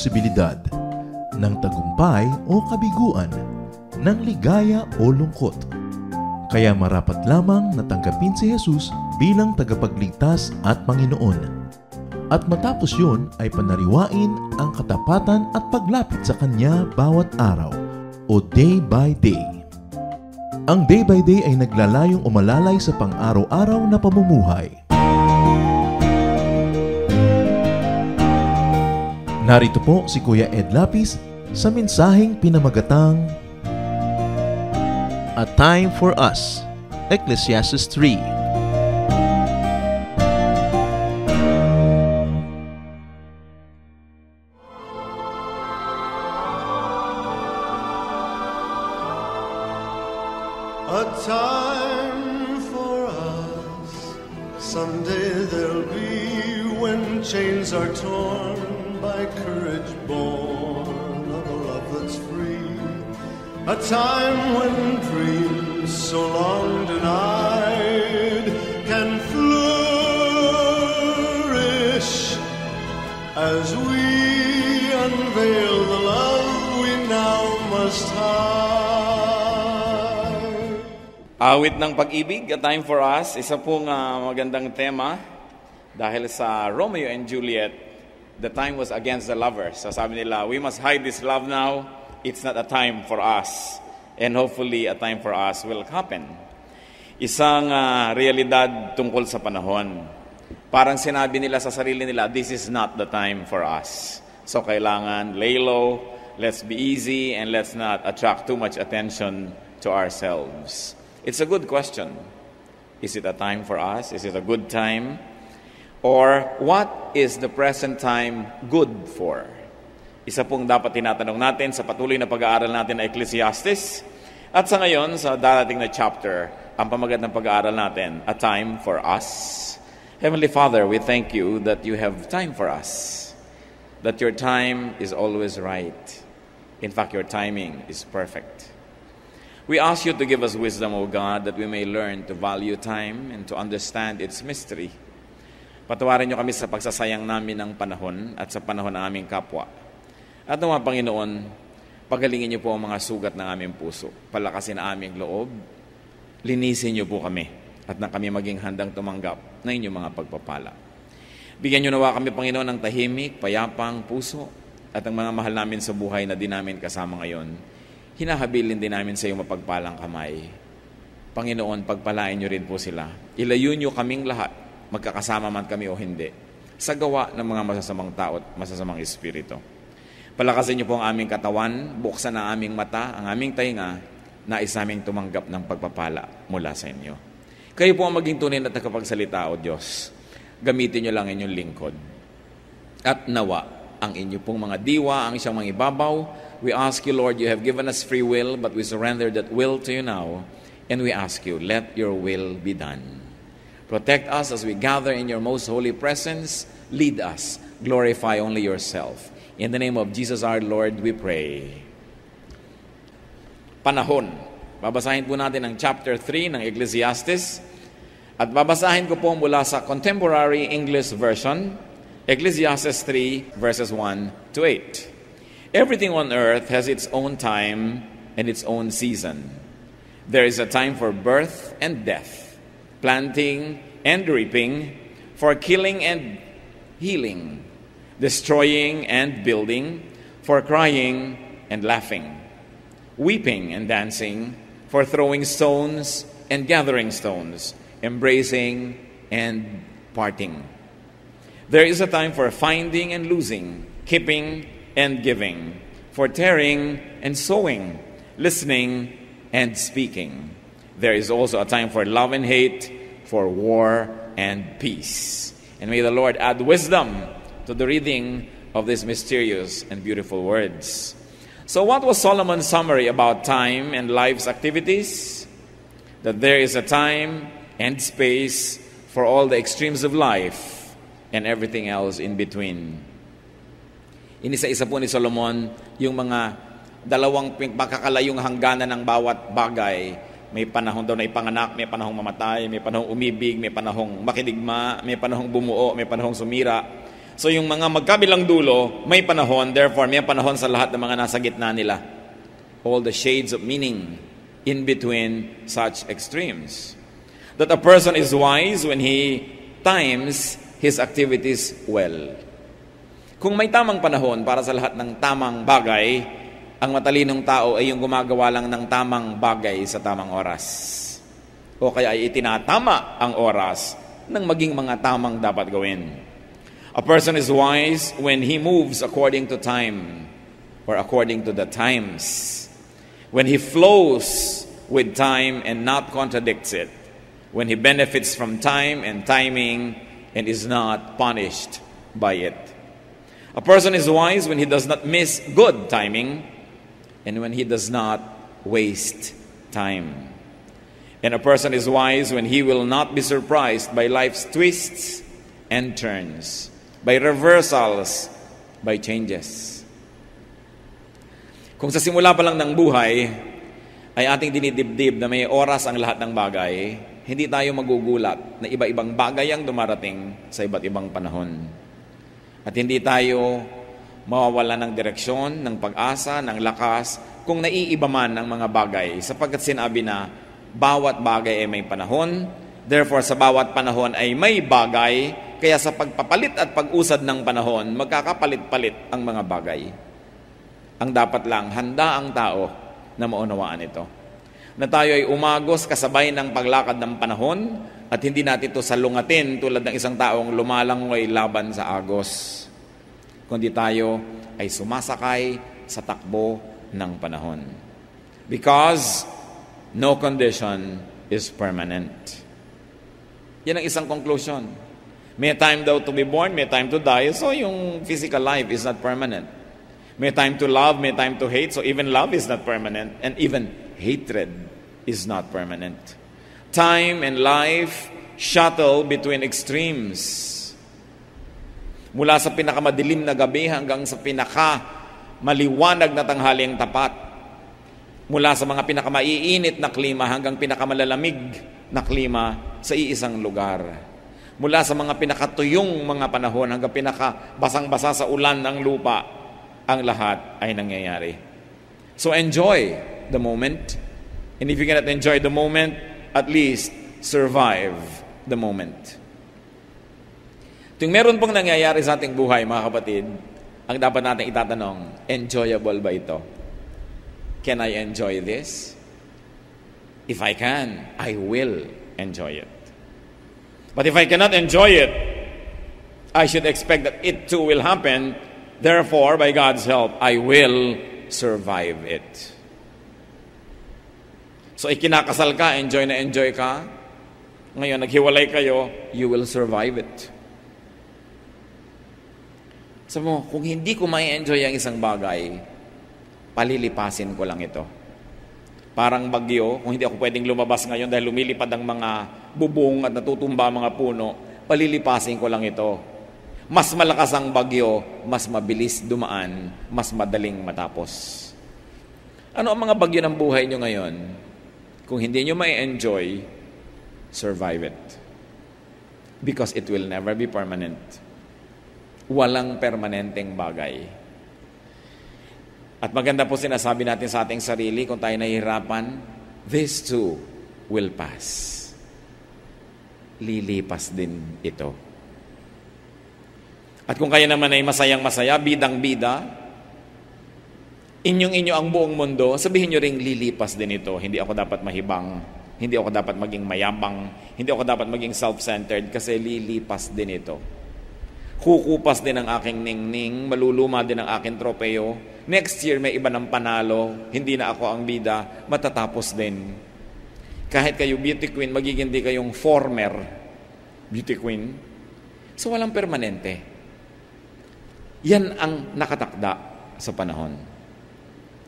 posibilidad, ng tagumpay o kabiguan, ng ligaya o lungkot. Kaya marapat lamang na tanggapin si Jesus bilang tagapagligtas at Panginoon. At matapos yun ay panariwain ang katapatan at paglapit sa Kanya bawat araw o day by day. Ang day by day ay naglalayong umalalay sa pang-araw-araw na pamumuhay. Narito po si Kuya Ed Lapis sa mensaheng pinamagatang A Time for Us, Ecclesiastes 3. A time for us, someday there'll be when chains are torn by courage born of a love that's free. A time when dreams so long denied can flourish as we unveil the love we now must hide. Awit ng pag-ibig, A Time for Us, isa pong magandang tema dahil sa Romeo and Juliet, the time was against the lovers. So sabi nila, we must hide this love now. It's not a time for us. And hopefully, a time for us will happen. Isang realidad tungkol sa panahon. Parang sinabi nila sa sarili nila, this is not the time for us. So kailangan lay low, let's be easy, and let's not attract too much attention to ourselves. It's a good question. Is it a time for us? Is it a good time? Or what is the present time good for? Isa pong dapat tinatanong natin sa patuloy na pag-aaral natin na Ecclesiastes. At sa ngayon, sa darating na chapter, ang pamagat ng pag-aaral natin, A Time for Us. Heavenly Father, we thank you that you have time for us. That your time is always right. In fact, your timing is perfect. We ask you to give us wisdom, O God, that we may learn to value time and to understand its mystery. Patawarin niyo kami sa pagsasayang namin ng panahon at sa panahon ng aming kapwa. At nawa, Panginoon, pagalingin niyo po ang mga sugat ng aming puso. Palakasin ang aming loob. Linisin niyo po kami at na kami maging handang tumanggap na inyong mga pagpapala. Bigyan niyo nawa kami, Panginoon, ng tahimik, payapang puso at ang mga mahal namin sa buhay na di namin kasama ngayon. Hinahabilin din namin sa iyong mapagpalang kamay. Panginoon, pagpalain niyo rin po sila. Ilayo niyo kaming lahat, magkakasama man kami o hindi, sa gawa ng mga masasamang tao at masasamang espiritu. Palakasin niyo po ang aming katawan, buksan ang aming mata, ang aming tainga, na isaming tumanggap ng pagpapala mula sa inyo. Kayo po ang maging tunay na tagapagsalita, O Diyos. Gamitin niyo lang inyong lingkod. At nawa, ang inyo pong mga diwa, ang isang mga ibabaw. We ask you, Lord, you have given us free will, but we surrender that will to you now. And we ask you, let your will be done. Protect us as we gather in your most holy presence. Lead us. Glorify only yourself. In the name of Jesus our Lord, we pray. Panahon. Babasahin po natin ang chapter 3 ng Ecclesiastes. At babasahin ko po mula sa Contemporary English Version, Ecclesiastes 3, verses 1 to 8. Everything on earth has its own time and its own season. There is a time for birth and death, planting and reaping, for killing and healing, destroying and building, for crying and laughing, weeping and dancing, for throwing stones and gathering stones, embracing and parting. There is a time for finding and losing, keeping and giving, for tearing and sowing, listening and speaking. There is also a time for love and hate, for war and peace. And may the Lord add wisdom to the reading of these mysterious and beautiful words. So what was Solomon's summary about time and life's activities? That there is a time and space for all the extremes of life and everything else in between. Inisa-isa po ni Solomon yung mga dalawang pagkakalayong hangganan ng bawat bagay. May panahon daw na ipanganak, may panahong mamatay, may panahong umibig, may panahong makidigma, may panahong bumuo, may panahong sumira. So yung mga magkabilang dulo, may panahon, therefore may panahon sa lahat ng mga nasa gitna nila. All the shades of meaning in between such extremes. That a person is wise when he times his activities well. Kung may tamang panahon para sa lahat ng tamang bagay, ang matalinong tao ay yung gumagawa lang ng tamang bagay sa tamang oras. O kaya ay itinatama ang oras ng maging mga tamang dapat gawin. A person is wise when he moves according to time or according to the times. When he flows with time and not contradicts it. When he benefits from time and timing and is not punished by it. A person is wise when he does not miss good timing and when he does not waste time. And a person is wise when he will not be surprised by life's twists and turns, by reversals, by changes. Kung sa simula pa lang ng buhay ay ating dinidibdib na may oras ang lahat ng bagay, hindi tayo magugulat na iba-ibang bagay ang dumarating sa iba't ibang panahon. At hindi tayo mawawala ng direksyon, ng pag-asa, ng lakas kung naiiba man ang mga bagay, sapagkat sinabi na bawat bagay ay may panahon, therefore sa bawat panahon ay may bagay, kaya sa pagpapalit at pag-usad ng panahon, magkakapalit-palit ang mga bagay. Ang dapat lang, handa ang tao na maunawaan ito. Na tayo ay umagos kasabay ng paglakad ng panahon at hindi natin ito salungatin tulad ng isang taong lumalangoy laban sa agos. Kundi tayo ay sumasakay sa takbo ng panahon. Because no condition is permanent. Yan ang isang conclusion. May time daw to be born, may time to die, so yung physical life is not permanent. May time to love, may time to hate, so even love is not permanent, and even hatred is not permanent. Time and life shuttle between extremes. Mula sa pinakamadilim na gabi hanggang sa pinakamaliwanag na tanghaling tapat. Mula sa mga pinakamaiinit na klima hanggang pinakamalalamig na klima sa iisang lugar. Mula sa mga pinakatuyong mga panahon hanggang pinakabasang-basa sa ulan ng lupa, ang lahat ay nangyayari. So enjoy the moment. And if you cannot enjoy the moment, at least survive the moment. Kung meron pong nangyayari sa ating buhay, mga kapatid, ang dapat natin itatanong, enjoyable ba ito? Can I enjoy this? If I can, I will enjoy it. But if I cannot enjoy it, I should expect that it too will happen. Therefore, by God's help, I will survive it. So, ikinakasal ka, enjoy na enjoy ka. Ngayon, naghiwalay kayo, you will survive it. Sabi mo, kung hindi ko ma-enjoy ang isang bagay, palilipasin ko lang ito. Parang bagyo, kung hindi ako pwedeng lumabas ngayon dahil lumilipad ang mga bubong at natutumba ang mga puno, palilipasin ko lang ito. Mas malakas ang bagyo, mas mabilis dumaan, mas madaling matapos. Ano ang mga bagyo ng buhay nyo ngayon? Kung hindi nyo ma-enjoy, survive it. Because it will never be permanent. Walang permanenteng bagay. At maganda po sinasabi natin sa ating sarili, kung tayo nahihirapan, this too will pass. Lilipas din ito. At kung kayo naman ay masayang-masaya, bidang-bida, inyong-inyo ang buong mundo, sabihin nyo ring lilipas din ito. Hindi ako dapat mahibang, hindi ako dapat maging mayabang, hindi ako dapat maging self-centered, kasi lilipas din ito. Kukupas din ang aking ningning, maluluma din ang aking tropeo. Next year, may iba ng panalo, hindi na ako ang bida, matatapos din. Kahit kayo beauty queen, magiging di kayong former beauty queen. So, walang permanente. Yan ang nakatakda sa panahon.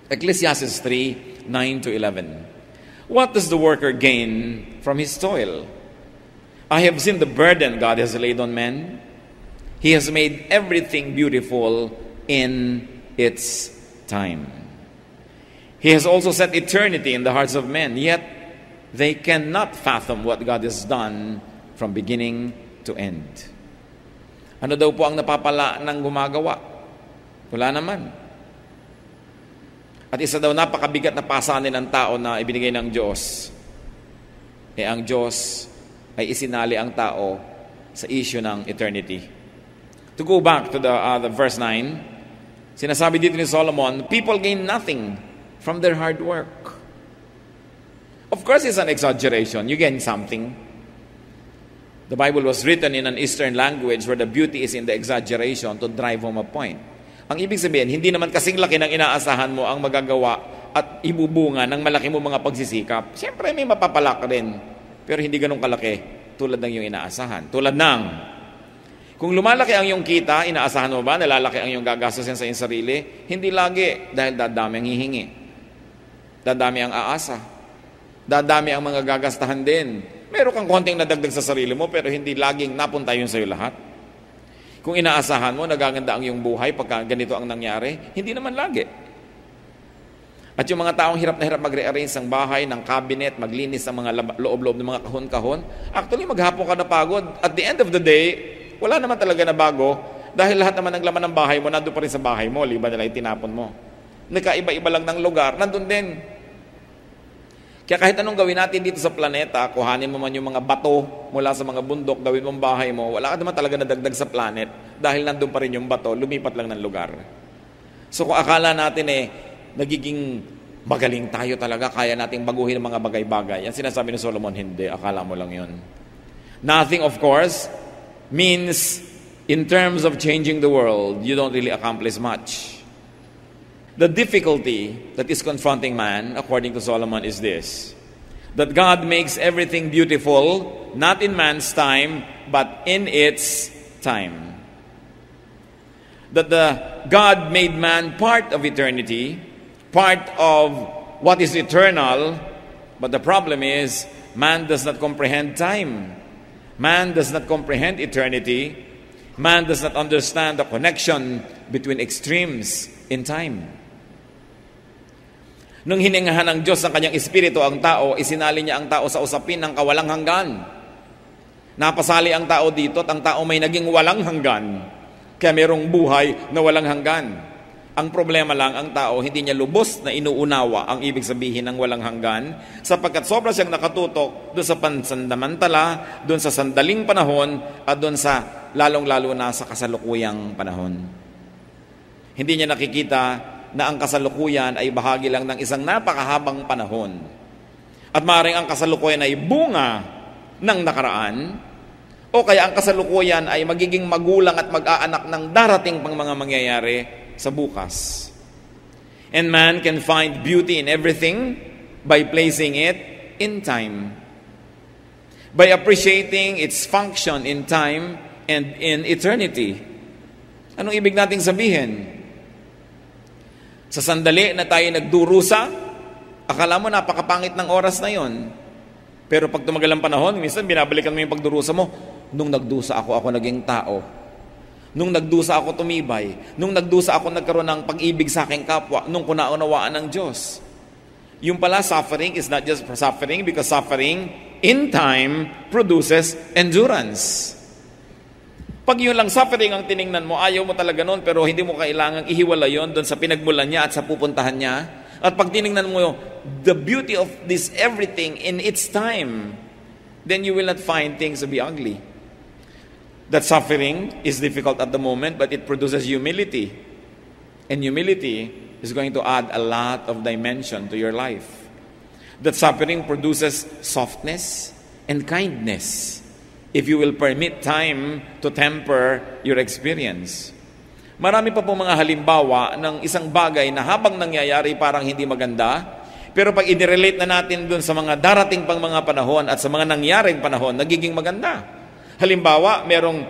Ecclesiastes 3:9-11. What does the worker gain from his toil? I have seen the burden God has laid on men. He has made everything beautiful in its time. He has also set eternity in the hearts of men, yet they cannot fathom what God has done from beginning to end. Ano daw po ang napapala ng gumagawa? Wala naman. At isa daw napakabigat na pasanin ng tao na ibinigay ng Diyos. Ang Diyos ay isinali ang tao sa issue ng eternity. To go back to the verse 9, sinasabi dito ni Solomon, people gain nothing from their hard work. Of course, it's an exaggeration. You gain something. The Bible was written in an Eastern language where the beauty is in the exaggeration to drive home a point. Ang ibig sabihin, hindi naman kasing laki ng inaasahan mo ang magagawa at ibubunga ng malaki mo mga pagsisikap. Siyempre, may mapapala ka rin. Pero hindi ganun kalaki tulad ng iyong inaasahan. Tulad ng, kung lumalaki ang iyong kita, inaasahan mo ba na lalaki ang iyong gagastusin sa iyong sarili? Hindi lagi, dahil dadami ang hihingi. Dadami ang aasa. Dadami ang mga gagastahan din. Meron kang konting nadagdag sa sarili mo, pero hindi laging napunta yun sa iyo lahat. Kung inaasahan mo, nagaganda ang iyong buhay pagka ganito ang nangyari, hindi naman lagi. At yung mga taong hirap na hirap mag-rearrange ng bahay, ng cabinet, maglinis ng mga loob-loob ng mga kahon-kahon, actually maghapon ka na pagod. At the end of the day, wala naman talaga na bago dahil lahat naman ng laman ng bahay mo, nandun pa rin sa bahay mo, liba nila itinapon mo. Nagkaiba-iba lang ng lugar, nandun din. Kaya kahit anong gawin natin dito sa planeta, kuhanin mo man yung mga bato mula sa mga bundok, gawin mong bahay mo, wala ka naman talaga nadagdag sa planet dahil nandun pa rin yung bato, lumipat lang ng lugar. So kung akala natin nagiging magaling tayo talaga, kaya nating baguhin ang mga bagay-bagay, yan sinasabi ni Solomon, hindi, akala mo lang yun. Nothing, of course, means in terms of changing the world, you don't really accomplish much. The difficulty that is confronting man, according to Solomon, is this: that God makes everything beautiful, not in man's time, but in its time. That God made man part of eternity, part of what is eternal, but the problem is, man does not comprehend time. Man does not comprehend eternity. Man does not understand the connection between extremes in time. Nung hiningahan ng Diyos ng kanyang espiritu ang tao, isinali niya ang tao sa usapin ng kawalang hanggan. Napasali ang tao dito at ang tao may naging walang hanggan. Kaya mayroong buhay na walang hanggan. Ang problema lang, ang tao hindi niya lubos na inuunawa ang ibig sabihin ng walang hanggan sapagkat sobra siyang nakatutok doon sa pansandamantala, doon sa sandaling panahon at doon sa lalong-lalo na sa kasalukuyang panahon. Hindi niya nakikita na ang kasalukuyan ay bahagi lang ng isang napakahabang panahon. At maaaring ang kasalukuyan ay bunga ng nakaraan, o kaya ang kasalukuyan ay magiging magulang at mag-aanak ng darating pang mga mangyayari sa bukas. And man can find beauty in everything by placing it in time. By appreciating its function in time and in eternity. Anong ibig nating sabihin? Sa sandali na tayo nagdurusa, akala mo napakapangit ng oras na yon. Pero pag tumagal ang panahon, minsan binabalikan mo yung pagdurusa mo. Nung nagdusa ako naging tao. Nung nagdusa ako tumibay. Nung nagdusa ako nagkaroon ng pag-ibig sa aking kapwa. Nung kunaunawaan ng Diyos. Yung pala, suffering is not just suffering because suffering in time produces endurance. Pag yun lang suffering ang tiningnan mo, ayaw mo talaga nun, pero hindi mo kailangang ihiwala yon doon sa pinagmulan niya at sa pupuntahan niya. At pag tiningnan mo the beauty of this everything in its time, then you will not find things to be ugly. That suffering is difficult at the moment, but it produces humility. And humility is going to add a lot of dimension to your life. That suffering produces softness and kindness. If you will permit time to temper your experience. Marami pa po mga halimbawa ng isang bagay na habang nangyayari parang hindi maganda, pero pag i-relate na natin dun sa mga darating pang mga panahon at sa mga nangyaring panahon, nagiging maganda. Halimbawa, merong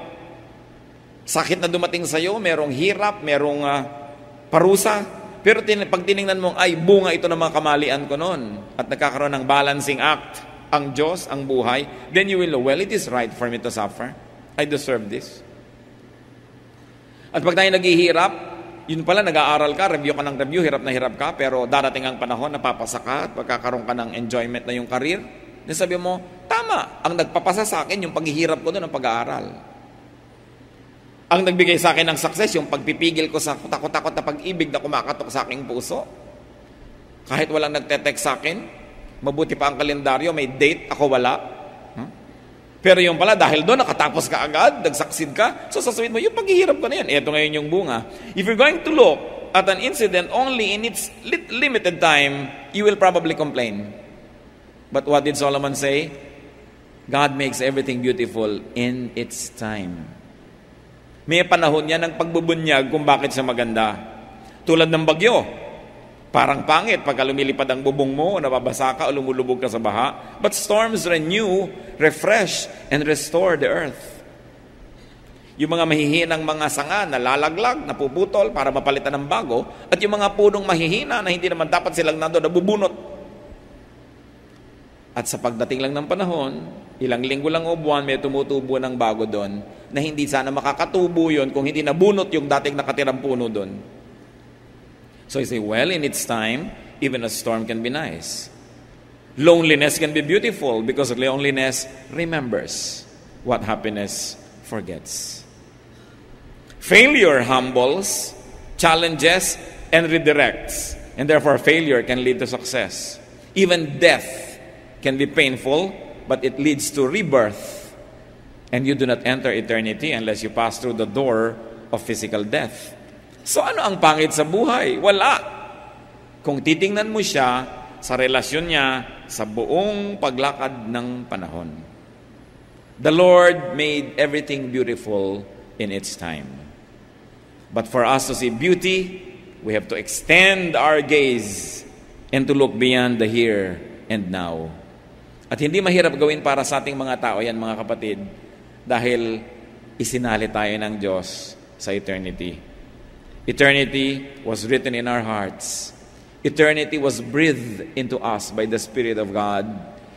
sakit na dumating sa iyo, merong hirap, merong parusa, pero pag tiningnan mo, ay bunga ito ng mga kamalian ko noon at nagkakaroon ng balancing act ang Diyos, ang buhay, then you will know, well, it is right for me to suffer. I deserve this. At pag tayo naghihirap, yun pala, nag-aaral ka, review ka ng review, hirap na hirap ka, pero darating ang panahon, napapasa ka at pagkakaroon ka ng enjoyment na yung career, then sabi mo, tama, ang nagpapasa sa akin, yung paghihirap ko doon, ang pag-aaral. Ang nagbigay sa akin ng success, yung pagpipigil ko sa takot-takot na pag-ibig na kumakatok sa aking puso. Kahit walang nagte-text sa akin, mabuti pa ang kalendaryo, may date, ako wala. Pero yung pala, dahil doon, nakatapos ka agad, nag-succeed ka, so sasabihin mo, yung paghihirap ko na yan, eto ngayon yung bunga. If you're going to look at an incident only in its limited time, you will probably complain. But what did Solomon say? God makes everything beautiful in its time. May panahon yan ng pagbubunyag kung bakit siya maganda. Tulad ng bagyo. Parang pangit pagka lumilipad ang bubong mo, nababasa ka o lumulubog ka sa baha. But storms renew, refresh, and restore the earth. Yung mga mahihinang mga sanga na lalaglag, napuputol para mapalitan ng bago, at yung mga punong mahihina na hindi naman dapat silang nandoon, nabubunot. At sa pagdating lang ng panahon, ilang linggo lang o buwan, may tumutubo ng bago doon na hindi sana makakatubo yun kung hindi nabunot yung dating nakatirang puno doon. So you say, well, in its time, even a storm can be nice. Loneliness can be beautiful because loneliness remembers what happiness forgets. Failure humbles, challenges, and redirects. And therefore, failure can lead to success. Even death can be painful, but it leads to rebirth. And you do not enter eternity unless you pass through the door of physical death. So ano ang pangit sa buhay? Wala. Kung titingnan mo siya sa relasyon niya sa buong paglakad ng panahon. The Lord made everything beautiful in its time. But for us to see beauty, we have to extend our gaze and to look beyond the here and now. At hindi mahirap gawin para sa ating mga tao yan, mga kapatid, dahil isinali tayo ng Diyos sa eternity. Eternity was written in our hearts. Eternity was breathed into us by the Spirit of God.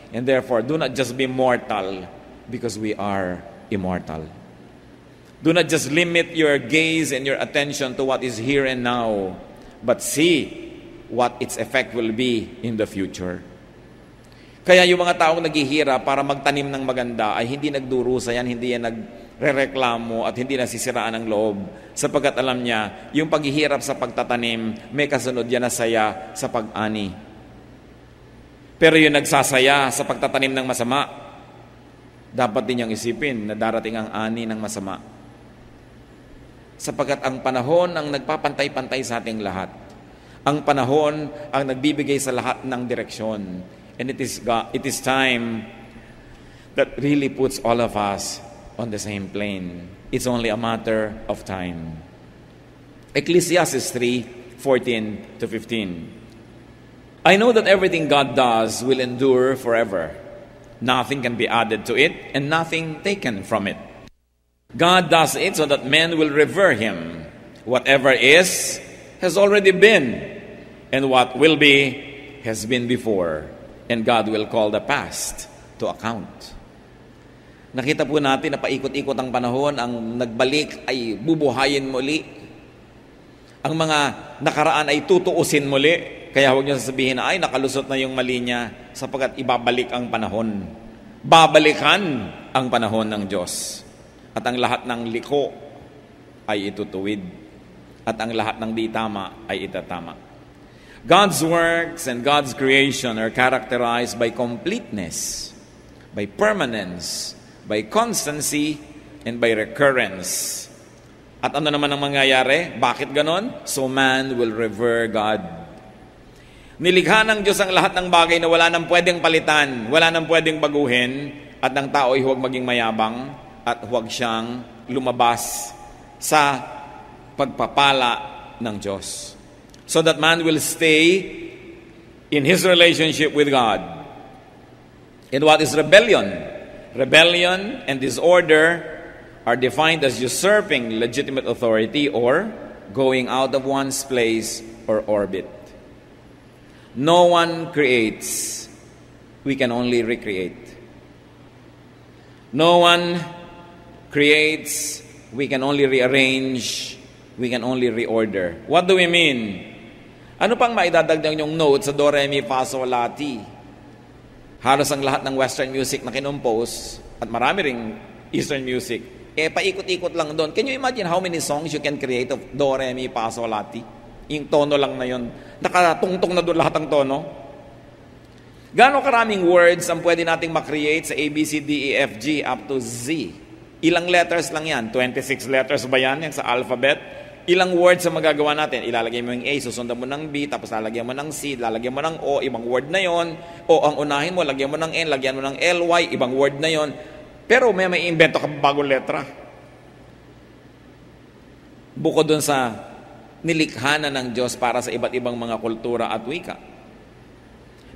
And therefore, do not just be mortal because we are immortal. Do not just limit your gaze and your attention to what is here and now, but see what its effect will be in the future. Kaya yung mga taong naghihirap para magtanim ng maganda ay hindi nagdurusa yan, hindi yan nagrereklamo at hindi nasisiraan ang loob. Sapagkat alam niya, yung paghihirap sa pagtatanim, may kasunod yan na saya sa pag-ani. Pero yung nagsasaya sa pagtatanim ng masama, dapat din niyang isipin na darating ang ani ng masama. Sapagkat ang panahon ang nagpapantay-pantay sa ating lahat. Ang panahon ang nagbibigay sa lahat ng direksyon. And it is time that really puts all of us on the same plane. It's only a matter of time. Ecclesiastes 3:14-15. I know that everything God does will endure forever. Nothing can be added to it and nothing taken from it. God does it so that men will revere Him. Whatever is has already been, and what will be has been before. And God will call the past to account. Nakita po natin na paikot-ikot ang panahon, ang nagbalik ay bubuhayin muli. Ang mga nakaraan ay tutuusin muli. Kaya huwag niyo sasabihin na, ay, nakalusot na yung mali niya, sapagkat ibabalik ang panahon. Babalikan ang panahon ng Diyos. At ang lahat ng liko ay itutuwid. At ang lahat ng di tama ay itatama. God's works and God's creation are characterized by completeness, by permanence, by constancy, and by recurrence. At ano naman ang mangyayari? Bakit ganon? So man will revere God. Nilikha ng Diyos ang lahat ng bagay na wala nang pwedeng palitan, wala nang pwedeng baguhin, at ang tao ay huwag maging mayabang at huwag siyang lumabas sa pagpapala ng Diyos. So that man will stay in his relationship with God. And what is rebellion? Rebellion and disorder are defined as usurping legitimate authority or going out of one's place or orbit. No one creates. We can only recreate. No one creates. We can only rearrange. We can only reorder. What do we mean? Ano pang maidadagdag yung note sa do, re, mi, fa, sol, la, ti? Halos ang lahat ng Western music na kinumpose, at marami ring Eastern music, paikot-ikot lang doon. Can you imagine how many songs you can create of do, re, mi, fa, sol, la, ti? Yung tono lang na yun. Nakatungtong na doon lahat ng tono. Gaano karaming words ang pwede nating makreate sa A, B, C, D, E, F, G up to Z? Ilang letters lang yan? 26 letters ba yan sa alphabet? Ilang words ang magagawa natin? Ilalagay mo yung A, susundan mo ng B, tapos lalagyan mo ng C, lalagyan mo ng O, ibang word na yon. O ang unahin mo, lagyan mo ng N, lagyan mo ng LY, ibang word na yon. Pero may invento ka bagong letra. Bukod dun sa nilikha na ng Diyos para sa iba't ibang mga kultura at wika.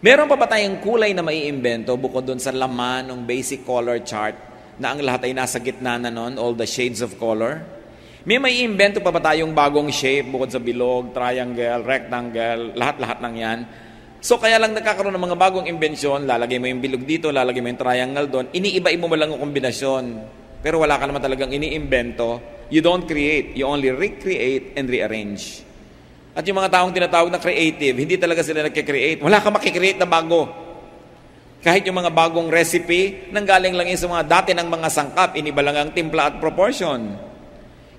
Meron pa ba tayong kulay na maiimbento bukod dun sa laman ng basic color chart na ang lahat ay nasa gitna na nun, all the shades of color? May invento pa ba tayong bagong shape bukod sa bilog, triangle, rectangle, lahat-lahat ng yan? So kaya lang nagkakaroon ng mga bagong imbensyon, lalagay mo yung bilog dito, lalagay mo yung triangle doon, iniiba-iba mo lang ang kombinasyon. Pero wala ka naman talagang iniimbento. You don't create, you only recreate and rearrange. At yung mga taong tinatawag na creative, hindi talaga sila nagkikreate. Wala ka makikreate na bago. Kahit yung mga bagong recipe, nanggaling lang yun sa mga dati ng mga sangkap, iniba lang ang timpla at proportion.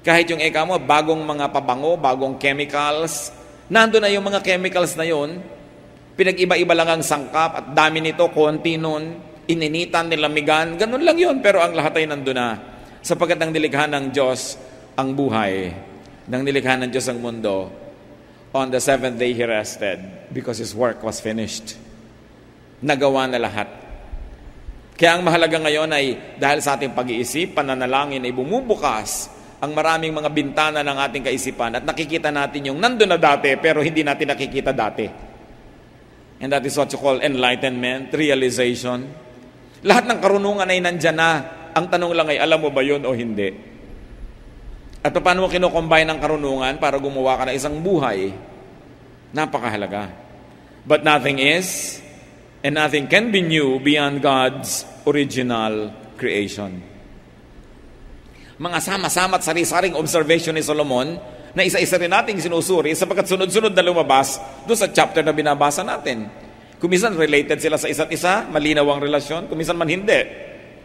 Kahit yung mo, bagong mga pabango, bagong chemicals, nando na yung mga chemicals na yun, pinag-iba-iba lang ang sangkap at dami nito, konti nun, ininitan, nilamigan, ganun lang yun. Pero ang lahat ay nando na. Sapagkat ang nilikha ng Diyos ang buhay, nang nilikha ng Diyos ang mundo, on the seventh day He rested because His work was finished. Nagawa na lahat. Kaya ang mahalaga ngayon ay dahil sa ating pag-iisip, pananalangin ay bumubukas ang maraming mga bintana ng ating kaisipan at nakikita natin yung nandun na dati pero hindi natin nakikita dati. And that is what you call enlightenment, realization. Lahat ng karunungan ay nandyan na. Ang tanong lang ay, alam mo ba yun o hindi? At paano mo kinocombine ang karunungan para gumawa ka ng isang buhay? Napakahalaga. But nothing is, and nothing can be new beyond God's original creation. Mga sama-sama at sari-saring observation ni Solomon na isa-isa rin nating sinusuri sapagkat sunod-sunod na lumabas doon sa chapter na binabasa natin. Kuminsan related sila sa isa't isa, malinaw ang relasyon, kuminsan man hindi.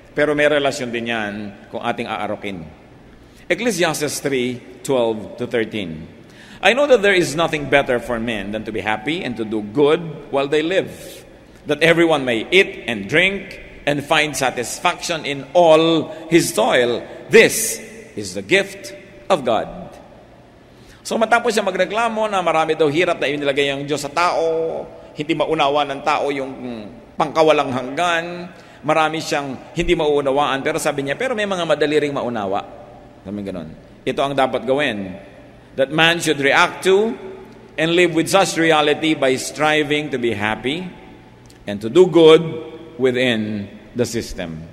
Pero may relasyon din yan kung ating aarokin. Ecclesiastes 3:12-13. I know that there is nothing better for men than to be happy and to do good while they live, that everyone may eat and drink and find satisfaction in all his toil. This is the gift of God. So matapos siya magreklamo na marami daw hirap na inilagay ang Diyos sa tao, hindi maunawa ng tao yung pangkawalang hanggan, marami siyang hindi mauunawaan, pero sabi niya, pero may mga madali ring maunawa. Sabi ganon. Ito ang dapat gawin. That man should react to and live with such reality by striving to be happy and to do good within the system.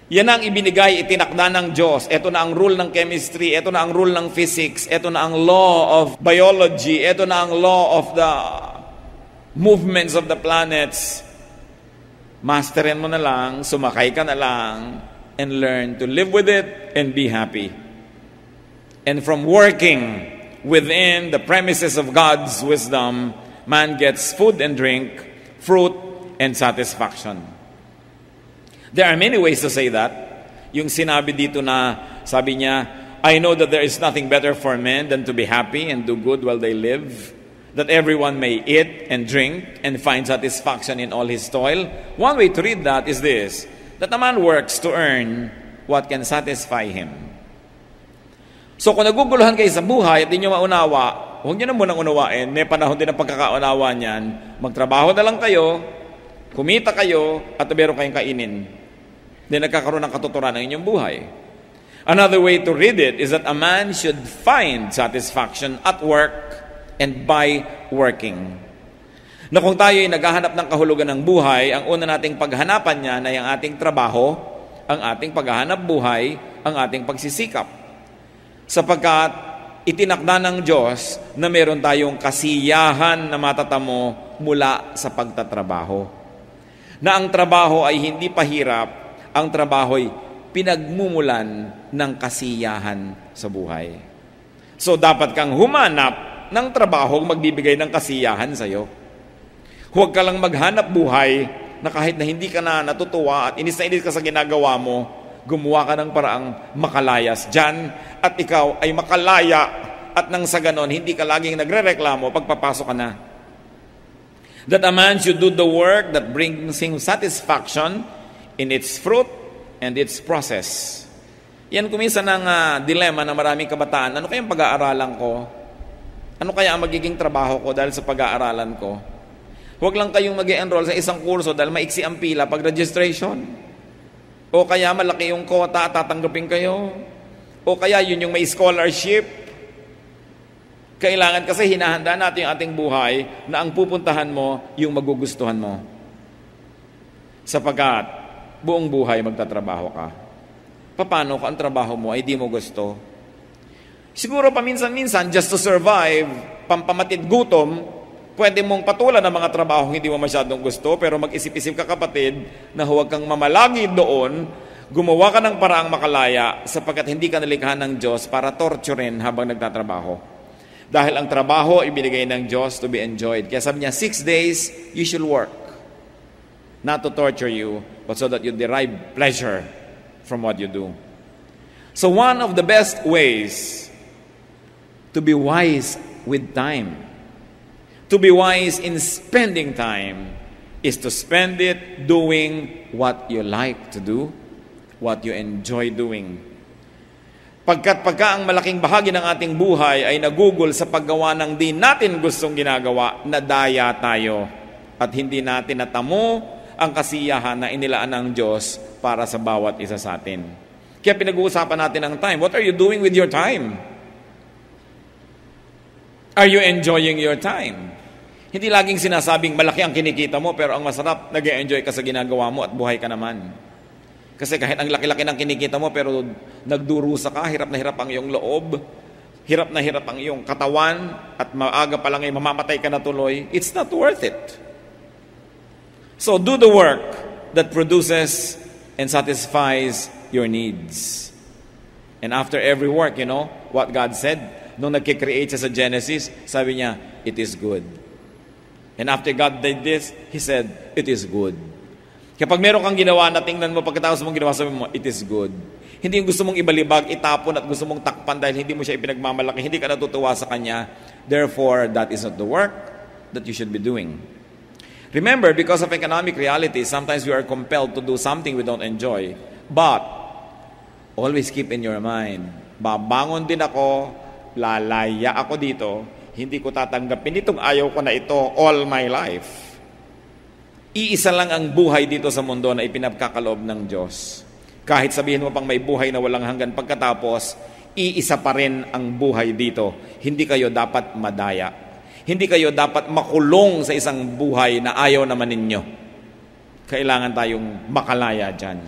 Yan ang ibinigay, itinakda ng Diyos. Ito na ang rule ng chemistry, ito na ang rule ng physics, ito na ang law of biology, ito na ang law of the movements of the planets. Masterin mo na lang, sumakay ka na lang, and learn to live with it and be happy. And from working within the premises of God's wisdom, man gets food and drink, fruit and satisfaction. There are many ways to say that. Yung sinabi dito na, sabi niya, I know that there is nothing better for men than to be happy and do good while they live, that everyone may eat and drink and find satisfaction in all his toil. One way to read that is this, that a man works to earn what can satisfy him. So kung naguguluhan kayo sa buhay at di nyo maunawa, huwag nyo na munang unawain, may panahon din ang pagkakaunawa niyan. Magtrabaho na lang kayo, kumita kayo, at meron kayong kainin. Then nagkakaroon ng katuturan ng inyong buhay. Another way to read it is that a man should find satisfaction at work and by working. Na kung tayo ay naghahanap ng kahulugan ng buhay, ang una nating paghanapan niyan ay ang ating trabaho, ang ating paghahanap buhay, ang ating pagsisikap. Sapagkat itinakda ng Diyos na meron tayong kasiyahan na matatamo mula sa pagtatrabaho. Na ang trabaho ay hindi pahirap, ang trabaho ay pinagmumulan ng kasiyahan sa buhay. So dapat kang humanap ng trabaho magbibigay ng kasiyahan sa iyo. Huwag ka lang maghanap buhay na kahit na hindi ka na natutuwa at inis na inis ka sa ginagawa mo, gumawa ka ng paraang makalayas dyan at ikaw ay makalaya at nang sa ganon, hindi ka laging nagre-reklamo pagpapasok ka na. That a man should do the work that brings him satisfaction in its fruit and its process. Yan kuminsan ang dilema ng maraming kabataan. Ano kayang pag-aaralan ko? Ano kaya ang magiging trabaho ko dahil sa pag-aaralan ko? Huwag lang kayong mag-enroll sa isang kurso dahil maiksi ang pila pag registration. O kaya malaki yung quota at tatanggapin kayo. O kaya yun yung may scholarship. Kailangan kasi hinahanda natin yung ating buhay na ang pupuntahan mo yung magugustuhan mo. Sapagkat buong buhay magtatrabaho ka. Paano kung ang trabaho mo ay di mo gusto? Siguro paminsan-minsan, just to survive, pampamatid gutom, pwede mong patulan ng mga trabaho hindi mo masyadong gusto, pero mag-isip-isip ka kapatid na huwag kang mamalagi doon, gumawa ka ng paraang makalaya sapagkat hindi ka nalikha ng Diyos para torturin habang nagtatrabaho. Dahil ang trabaho ibinigay ng Diyos to be enjoyed. Kaya sabi niya, 6 days you should work. Not to torture you, but so that you derive pleasure from what you do. So one of the best ways to be wise with time, to be wise in spending time, is to spend it doing what you like to do, what you enjoy doing. Pagka ang malaking bahagi ng ating buhay ay nagugol sa paggawa ng di natin gustong ginagawa, nadaya tayo at hindi natin natamo ang kasiyahan na inilaan ng Diyos para sa bawat isa sa atin. Kaya pinag-uusapan natin ang time. What are you doing with your time? Are you enjoying your time? Hindi laging sinasabing malaki ang kinikita mo pero ang masarap, nag-enjoy ka sa ginagawa mo at buhay ka naman. Kasi kahit ang laki-laki ng kinikita mo pero nagdurusa ka, hirap na hirap ang iyong loob, hirap na hirap ang iyong katawan at maaga pa lang ay mamamatay ka na tuloy, it's not worth it. So do the work that produces and satisfies your needs. And after every work, you know, what God said, nung nagkikreate siya sa Genesis, sabi niya, it is good. And after God did this, He said, it is good. Kapag meron kang ginawa na tingnan mo, pagkatapos mong ginawa, sabi mo, it is good. Hindi yung gusto mong ibalibag, itapon at gusto mong takpan dahil hindi mo siya ipinagmamalaki, hindi ka natutuwa sa Kanya. Therefore, that is not the work that you should be doing. Remember, because of economic reality, sometimes we are compelled to do something we don't enjoy. But, always keep in your mind, babangon din ako, lalaya ako dito, hindi ko tatanggapin itong ayaw ko na ito all my life. Iisa lang ang buhay dito sa mundo na ipinagkakaloob ng Diyos. Kahit sabihin mo pang may buhay na walang hanggan pagkatapos, iisa pa rin ang buhay dito. Hindi kayo dapat madaya. Hindi kayo dapat makulong sa isang buhay na ayaw naman ninyo. Kailangan tayong makalaya dyan.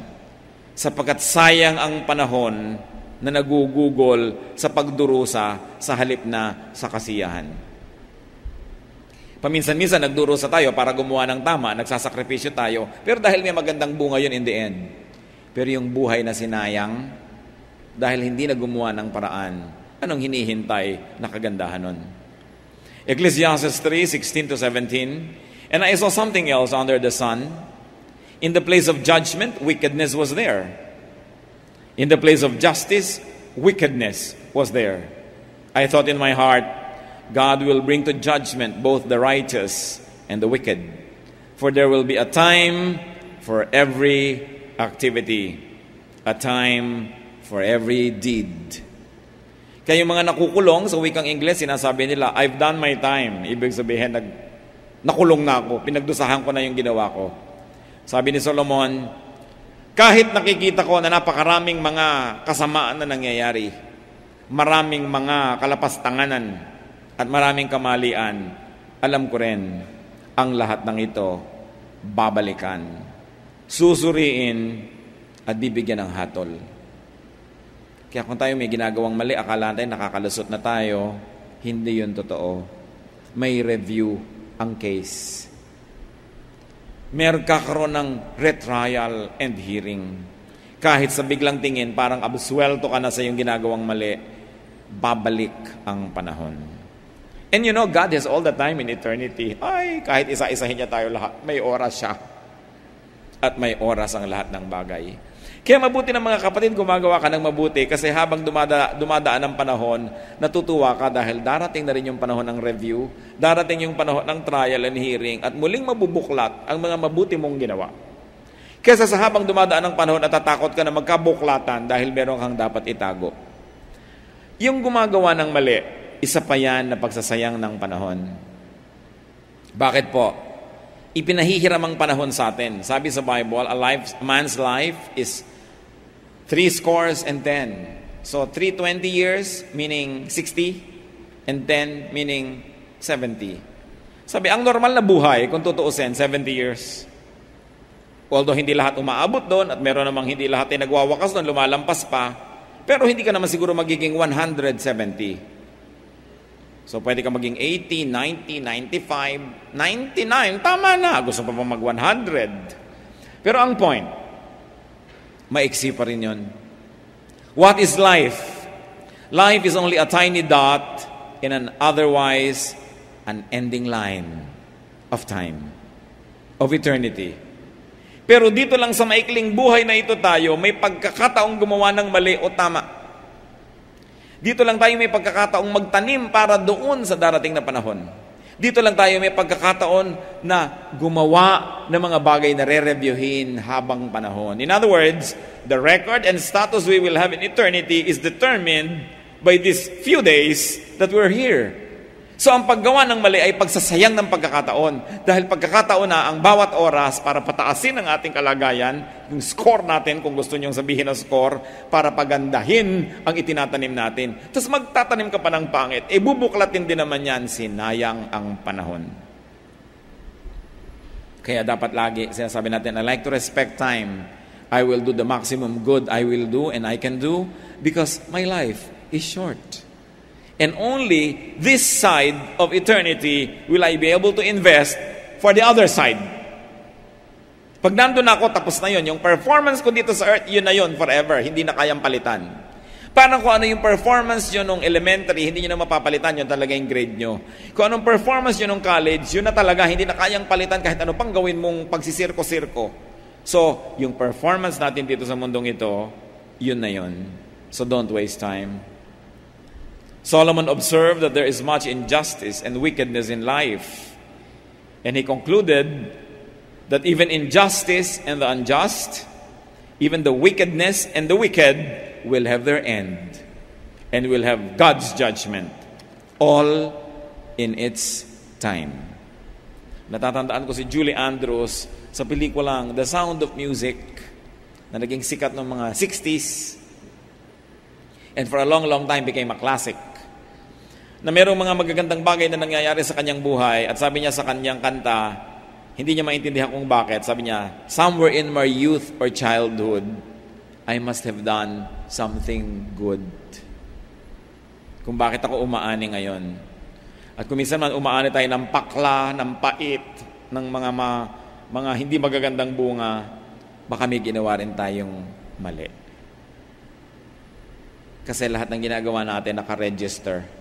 Sapagkat sayang ang panahon na nagugugol sa pagdurusa sa halip na sa kasiyahan. Paminsan-minsan nagdurusa tayo para gumawa ng tama, nagsasakripisyo tayo, pero dahil may magandang bunga yun in the end. Pero yung buhay na sinayang, dahil hindi na gumawa ng paraan, anong hinihintay na kagandahan nun? Ecclesiastes 3:16-17, and I saw something else under the sun. In the place of judgment, wickedness was there. In the place of justice, wickedness was there. I thought in my heart, God will bring to judgment both the righteous and the wicked. For there will be a time for every activity, a time for every deed. Kaya yung mga nakukulong sa wikang Ingles, sinasabi nila, I've done my time. Ibig sabihin, nakulong na ako, pinagdusahan ko na yung ginawa ko. Sabi ni Solomon, kahit nakikita ko na napakaraming mga kasamaan na nangyayari, maraming mga kalapastanganan, at maraming kamalian, alam ko rin, ang lahat ng ito, babalikan, susuriin, at bibigyan ng hatol. Kaya kung tayo may ginagawang mali, akala natin nakakalusot na tayo, hindi yun totoo. May review ang case. Meron kakaroon ng retrial and hearing. Kahit sa biglang tingin, parang absuelto ka na sa iyong ginagawang mali, babalik ang panahon. And you know, God has all the time in eternity. Ay, kahit isa-isahin niya tayo lahat, may oras siya. At may oras ang lahat ng bagay. Kaya mabuti ng mga kapatid, gumagawa ka ng mabuti kasi habang dumadaan ang panahon, natutuwa ka dahil darating na rin yung panahon ng review, darating yung panahon ng trial and hearing, at muling mabubuklat ang mga mabuti mong ginawa. Kesa sa habang dumadaan ang panahon, natatakot ka na magkabuklatan dahil meron kang dapat itago. Yung gumagawa ng mali, isa pa yan na pagsasayang ng panahon. Bakit po? Ipinahihiram ang panahon sa atin. Sabi sa Bible, a man's life is 70. So 320 years, meaning 60, and 10, meaning 70. Sabi, ang normal na buhay, kung tutuusin, 70 years. Although hindi lahat umaabot doon, at meron namang hindi lahat ay nagwawakas doon, lumalampas pa, pero hindi ka naman siguro magiging 170. So pwede ka maging 80, 90, 95, 99, tama na. Gusto pa mag 100. Pero ang point, maiksi pa rin yun. What is life? Life is only a tiny dot in an otherwise unending line of time, of eternity. Pero dito lang sa maikling buhay na ito tayo, may pagkakataong gumawa ng mali o tama. Dito lang tayo may pagkakataong magtanim para doon sa darating na panahon. Dito lang tayo may pagkakataon na gumawa ng mga bagay na re-reviewin habang panahon. In other words, the record and status we will have in eternity is determined by these few days that we're here. So ang paggawa ng mali ay pagsasayang ng pagkakataon. Dahil pagkakataon na ang bawat oras para pataasin ang ating kalagayan, yung score natin, kung gusto niyong sabihin na score, para pagandahin ang itinatanim natin. Tapos magtatanim ka pa ng pangit, bubuklatin din naman yan, sinayang ang panahon. Kaya dapat lagi, sinasabi natin, I like to respect time. I will do the maximum good I will do and I can do because my life is short. And only this side of eternity will I be able to invest for the other side. Pag nandun ako, tapos na yun. Yung performance ko dito sa earth, yun na yun forever. Hindi na kayang palitan. Parang kung ano yung performance nyo nung elementary, hindi nyo na mapapalitan, yun talaga yung grade nyo. Kung anong performance nyo nung college, yun na talaga, hindi na kayang palitan kahit ano pang gawin mong pagsisirko-sirko. So, yung performance natin dito sa mundong ito, yun na yun. So don't waste time. Solomon observed that there is much injustice and wickedness in life. And he concluded that even injustice and the unjust, even the wickedness and the wicked will have their end and will have God's judgment, all in its time. Natatandaan ko si Julie Andrews sa pelikulang The Sound of Music na naging sikat noong mga 60s and for a long, long time became a classic. Na merong mga magagandang bagay na nangyayari sa kanyang buhay at sabi niya sa kanyang kanta, hindi niya maintindihan kung bakit. Sabi niya, somewhere in my youth or childhood, I must have done something good. Kung bakit ako umaani ngayon. At kung minsan man umaani tayo ng pakla, ng pait, ng mga hindi magagandang bunga, baka may ginawa rin tayong mali. Kasi lahat ng ginagawa natin naka-register.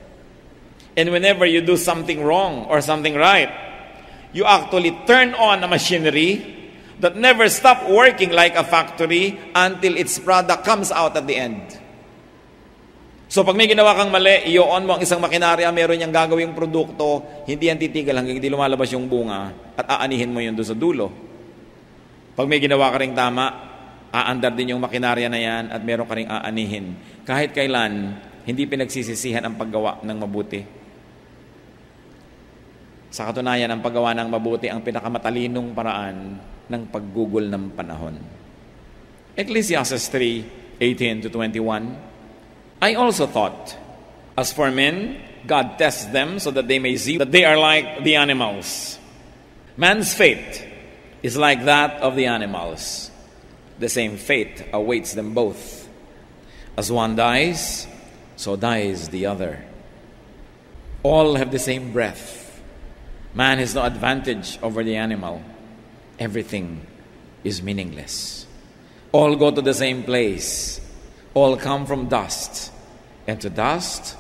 And whenever you do something wrong or something right, you actually turn on a machinery that never stop working like a factory until its product comes out at the end. So pag may ginawa kang mali, i-on mo ang isang makinarya, meron niyang gagawing produkto, hindi yan titigil hanggang hindi lumalabas yung bunga at aanihin mo yun doon sa dulo. Pag may ginawa ka ring tama, aandar din yung makinarya na yan at meron ka ring aanihin. Kahit kailan, hindi pinagsisisihan ang paggawa ng mabuti. Sa katunayan, ang paggawa ng mabuti ang pinakamatalinong paraan ng paggugol ng panahon. Ecclesiastes 3:18-21, I also thought, as for men, God tests them so that they may see that they are like the animals. Man's fate is like that of the animals. The same fate awaits them both. As one dies, so dies the other. All have the same breath. Man has no advantage over the animal. Everything is meaningless. All go to the same place. All come from dust. And to dust,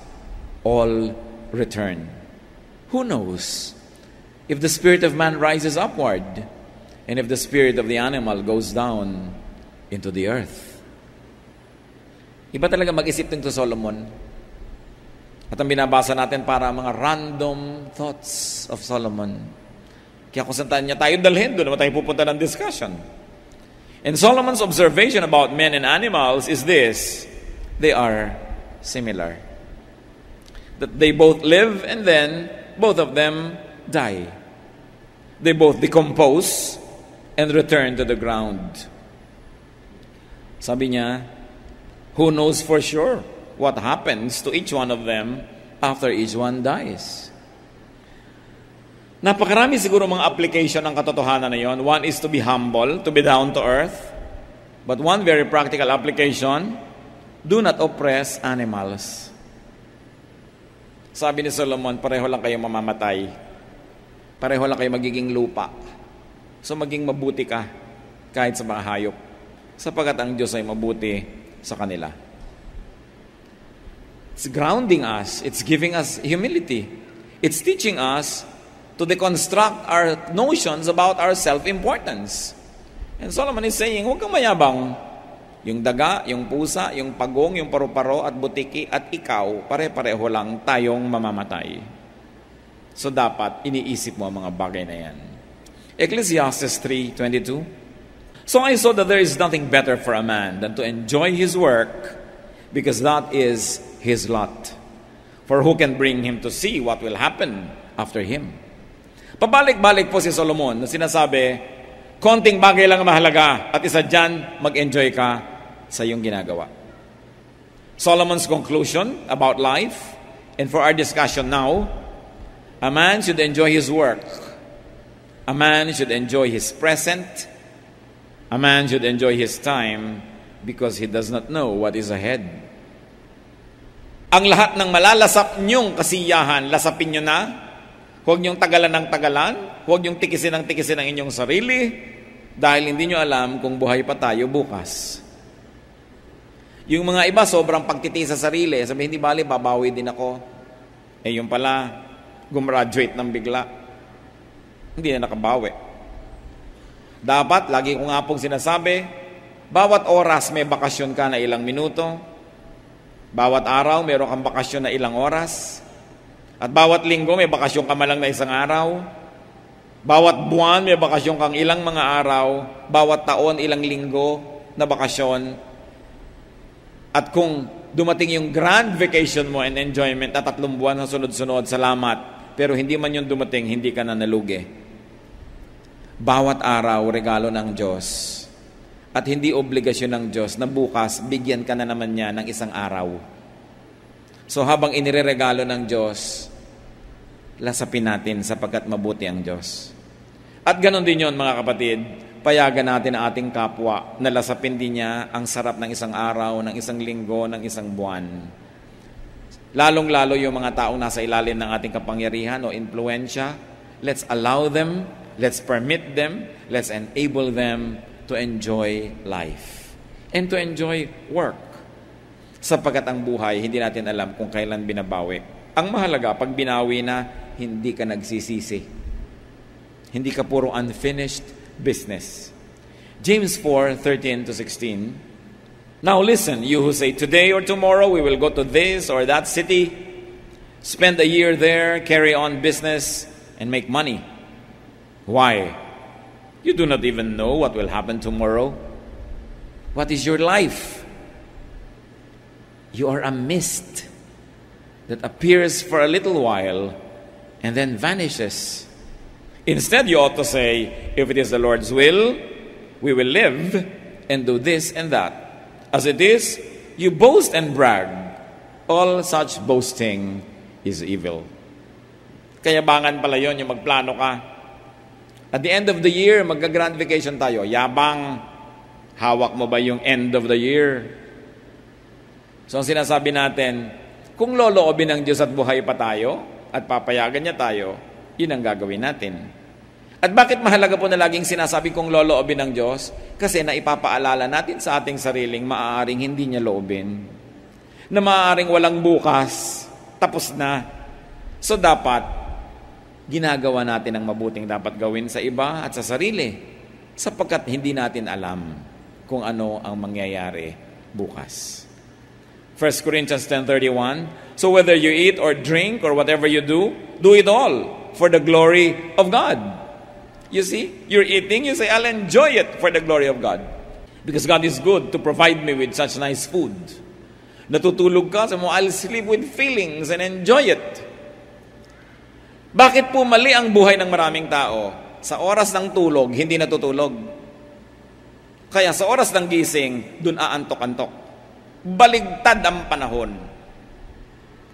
all return. Who knows if the spirit of man rises upward and if the spirit of the animal goes down into the earth? Iba talaga mag-isip din to Solomon. At ang binabasa natin para mga random thoughts of Solomon. Kaya kung saan niya tayo dalhin, doon naman tayo pupunta ng discussion. And Solomon's observation about men and animals is this: they are similar. That they both live and then both of them die. They both decompose and return to the ground. Sabi niya, who knows for sure what happens to each one of them after each one dies? Napakarami siguro mga application ng katotohanan na yon. One is to be humble, to be down to earth. But one very practical application, do not oppress animals. Sabi ni Solomon, pareho lang kayo mamamatay. Pareho lang kayo magiging lupa. So maging mabuti ka kahit sa mga hayop, sapagkat ang Diyos ay mabuti sa kanila. It's grounding us. It's giving us humility. It's teaching us to deconstruct our notions about our self-importance. And Solomon is saying, huwag kang mayabang. Yung daga, yung pusa, yung pagong, yung paru-paro at butiki at ikaw, pare-pareho lang tayong mamamatay. So dapat iniisip mo ang mga bagay na yan. Ecclesiastes 3:22. So I saw that there is nothing better for a man than to enjoy his work, because that is his lot. For who can bring him to see what will happen after him? Pabalik-balik po si Solomon na sinasabi, konting bagay lang mahalaga at isa dyan, mag-enjoy ka sa iyong ginagawa. Solomon's conclusion about life, and for our discussion now, a man should enjoy his work. A man should enjoy his present. A man should enjoy his time because he does not know what is ahead. Ang lahat ng malalasap niyong kasiyahan, lasapin niyo na. Huwag niyong tagalan ng tagalan. Huwag niyong tikisin ang inyong sarili dahil hindi niyo alam kung buhay pa tayo bukas. Yung mga iba, sobrang pagtitiis sa sarili. Sabi, hindi bali, babawi din ako. Eh, yung pala, gumraduate ng bigla. Hindi na nakabawi. Dapat, lagi ko nga pong sinasabi, bawat oras may bakasyon ka na ilang minuto. Bawat araw, meron kang bakasyon na ilang oras. At bawat linggo, may bakasyon ka malang na isang araw. Bawat buwan, may bakasyon kang ilang mga araw. Bawat taon, ilang linggo na bakasyon. At kung dumating yung grand vacation mo and enjoyment na 3 buwan na sunod-sunod, salamat. Pero hindi man yung dumating, hindi ka na nalugi. Bawat araw, regalo ng Diyos. At hindi obligasyon ng Diyos na bukas, bigyan ka na naman niya ng isang araw. So habang inireregalo ng Diyos, lasapin natin sapagkat mabuti ang Diyos. At ganon din yon mga kapatid, payagan natin ang ating kapwa na lasapin din niya ang sarap ng isang araw, ng isang linggo, ng isang buwan. Lalong-lalo yung mga taong nasa ilalim ng ating kapangyarihan o influensya, let's allow them, let's permit them, let's enable them to enjoy life and to enjoy work. Sapagkat ang buhay, hindi natin alam kung kailan binabawi. Ang mahalaga, pag binawi na, hindi ka nagsisisi. Hindi ka puro unfinished business. James 4:13-16. Now listen, you who say, today or tomorrow we will go to this or that city, spend a year there, carry on business, and make money. Why? You do not even know what will happen tomorrow. What is your life? You are a mist that appears for a little while and then vanishes. Instead, you ought to say, if it is the Lord's will, we will live and do this and that. As it is, you boast and brag. All such boasting is evil. Kayabangan pala yun, yung magplano ka. At the end of the year, magka-grand vacation tayo. Yabang, hawak mo ba yung end of the year? So, ang sinasabi natin, kung loloobin ng Diyos at buhay pa tayo, at papayagan niya tayo, yun ang gagawin natin. At bakit mahalaga po na laging sinasabi kong loloobin ng Diyos? Kasi naipapaalala natin sa ating sariling maaaring hindi niya loobin. Na maaaring walang bukas, tapos na. So, dapat, ginagawa natin ang mabuting dapat gawin sa iba at sa sarili, sapagkat hindi natin alam kung ano ang mangyayari bukas. 1 Corinthians 10:31. So whether you eat or drink or whatever you do it all for the glory of God. You see, you're eating, you say, I'll enjoy it for the glory of God. Because God is good to provide me with such nice food. Natutulog ka, sabi mo, I'll sleep with feelings and enjoy it. Bakit po mali ang buhay ng maraming tao? Sa oras ng tulog, hindi natutulog. Kaya sa oras ng gising, dun aantok-antok. Baligtad ang panahon.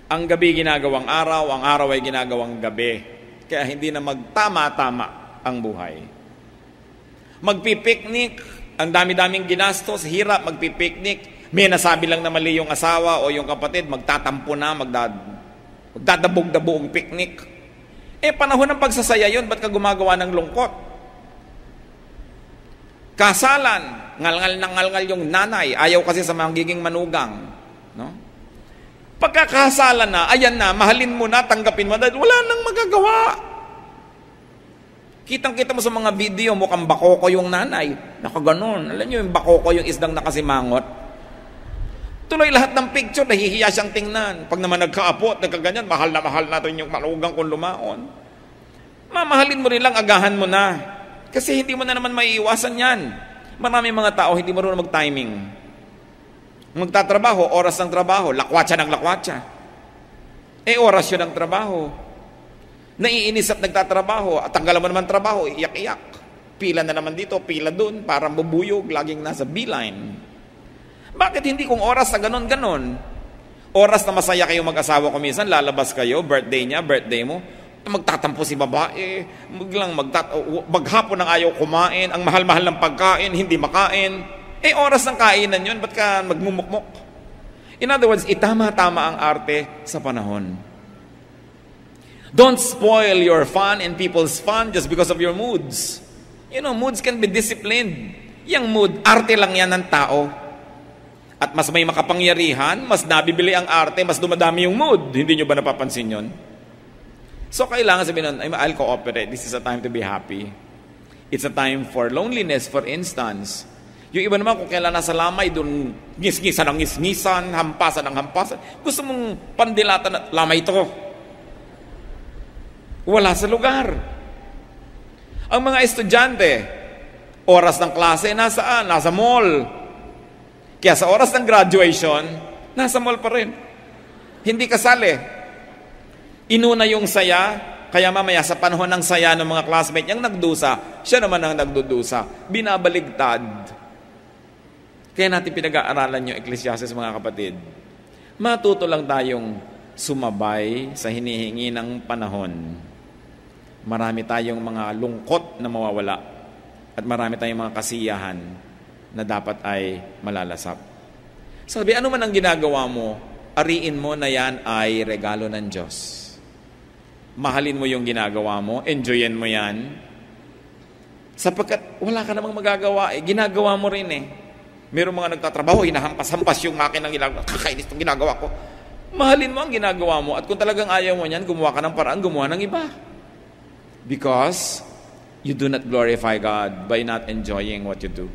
Ang gabi ginagawang araw, ang araw ay ginagawang gabi. Kaya hindi na magtama-tama ang buhay. Magpipiknik, ang dami-daming ginastos, hirap magpipiknik. May nasabi lang na mali yung asawa o yung kapatid, magtatampo na, magdadabog-dabog piknik. Panahon ng pagsasaya yun, ba't ka gumagawa ng lungkot? Kasalan, ngalngal ng ngalngal yung nanay, ayaw kasi sa magiging manugang. No? Pagkakasalan na, ayan na, mahalin mo na, tanggapin mo, dahil wala nang magagawa. Kitang-kita mo sa mga video, mukhang bakoko yung nanay. Nakaganon. Alam nyo yung bakoko, yung isdang nakasimangot? Tuloy lahat ng picture, nahihiya siyang tingnan. Pag naman nagkaapot, nagkaganyan, mahal na mahal natin yung malugang kung lumaon. Mamahalin mo rin lang, agahan mo na. Kasi hindi mo na naman maiiwasan yan. Maraming mga tao, hindi marunong mag-timing. Magtatrabaho, oras ng trabaho, lakwatsa ng lakwatsa. Oras yun ang trabaho. Naiinis at nagtatrabaho, at tanggalan mo naman trabaho, iyak-iyak. Pila na naman dito, pila dun, parang bubuyog, laging nasa beeline. Bakit hindi kung oras na ganon-ganon? Oras na masaya kayo mag-asawa ko minsan, lalabas kayo, birthday niya, birthday mo, magtatampo si babae, maghapon ng ayaw kumain, ang mahal-mahal ng pagkain, hindi makain. Oras ng kainan yun, ba't ka magmumukmok? In other words, itama-tama ang arte sa panahon. Don't spoil your fun and people's fun just because of your moods. You know, moods can be disciplined. Yang mood, arte lang yan ng tao. At mas may makapangyarihan, mas nabibili ang arte, mas dumadami yung mood. Hindi nyo ba napapansin yun? So, kailangan sabihin nun, I'll cooperate. This is a time to be happy. It's a time for loneliness, for instance. Yung iba naman, kung kailan nasa lamay, dun ngis-ngisan ng ngis-ngisan, hampasan ng hampasan. Gusto mong pandilatan na, lamay ito. Wala sa lugar. Ang mga estudyante, oras ng klase, nasaan? Nasa mall. Kaya sa oras ng graduation, nasa mall pa rin. Hindi kasali. Inuna yung saya, kaya mamaya sa panahon ng saya ng mga classmate niyang nagdusa, siya naman ang nagdudusa. Binabaligtad. Kaya natin pinag-aaralan yung Ecclesiastes, mga kapatid. Matuto lang tayong sumabay sa hinihingi ng panahon. Marami tayong mga lungkot na mawawala at marami tayong mga kasiyahan na dapat ay malalasap. Sabi, ano man ang ginagawa mo, ariin mo na yan ay regalo ng Diyos. Mahalin mo yung ginagawa mo, enjoyin mo yan. Sapagkat wala ka namang magagawa, ginagawa mo rin eh. Mayroong mga nagtatrabaho, hinahampas-hampas yung makinang ginagawa, kakainis itong ginagawa ko. Mahalin mo ang ginagawa mo at kung talagang ayaw mo yan, gumawa ka ng paraan, gumawa ng iba. Because you do not glorify God by not enjoying what you do.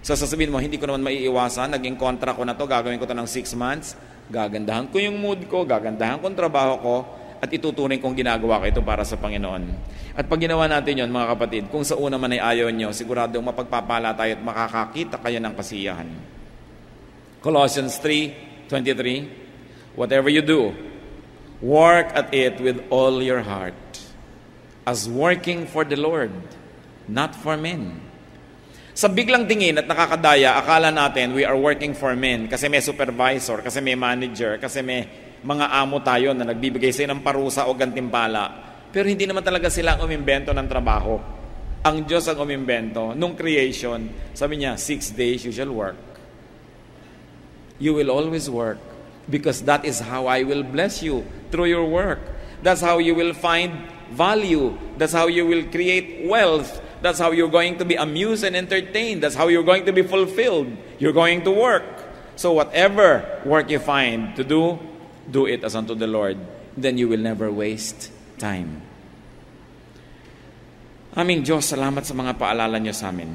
So sasabihin mo, hindi ko naman maiiwasan, naging kontra ko na to, gagawin ko to ng 6 months, gagandahan ko yung mood ko, gagandahan ko yung trabaho ko, at ituturing kong ginagawa ko ito para sa Panginoon. At pag ginawa natin yon, mga kapatid, kung sa una man ay ayaw nyo, siguradong mapagpapala tayo at makakakita kayo ng kasiyahan. Colossians 3:23, whatever you do, work at it with all your heart, as working for the Lord, not for men. Sa biglang tingin at nakakadaya, akala natin we are working for men kasi may supervisor, kasi may manager, kasi may mga amo tayo na nagbibigay sa'yo ng parusa o gantimpala. Pero hindi naman talaga sila ang umimbento ng trabaho. Ang Diyos ang umimbento. Nung creation, sabi niya, 6 days you shall work. You will always work because that is how I will bless you through your work. That's how you will find value. That's how you will create wealth. That's how you're going to be amused and entertained. That's how you're going to be fulfilled. You're going to work. So whatever work you find to do it as unto the Lord. Then you will never waste time. Aming Diyos, salamat sa mga paalala niyo sa amin.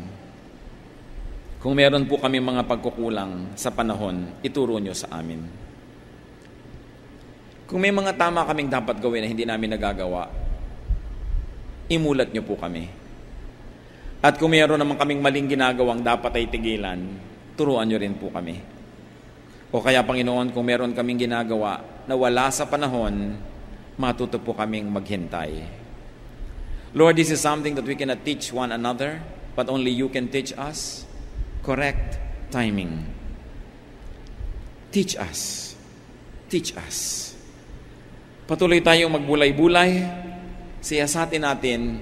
Kung meron po kami mga pagkukulang sa panahon, ituro nyo sa amin. Kung may mga tama kaming dapat gawin na hindi namin nagagawa, imulat nyo po kami. At kung meron naman kaming maling ginagawang dapat ay tigilan, turuan nyo rin po kami. O kaya, Panginoon, kung meron kaming ginagawa na wala sa panahon, matuto po kaming maghintay. Lord, this is something that we cannot teach one another, but only you can teach us. Correct timing. Teach us. Teach us. Patuloy tayong magbulay-bulay. Siyasatin natin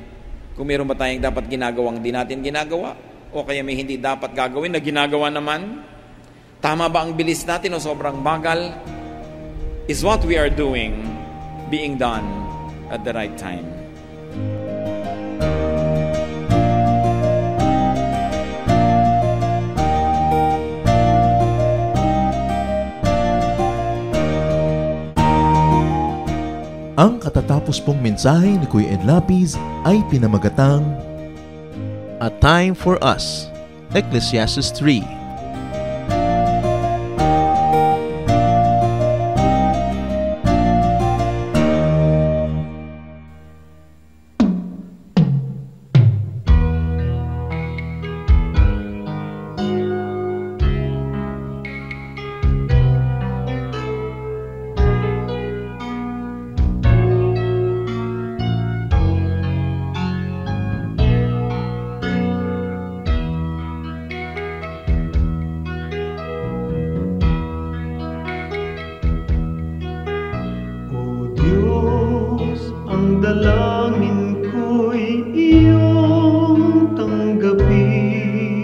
kung meron ba tayong dapat ginagawang di natin ginagawa, o kaya may hindi dapat gagawin na ginagawa naman. Tama ba ang bilis natin o sobrang bagal? Is what we are doing being done at the right time? Ang katatapos pong mensahe ni Kuya Ed Lapiz ay pinamagatang A Time for Us, Ecclesiastes 3. Dalangin ko'y iyong tanggapin,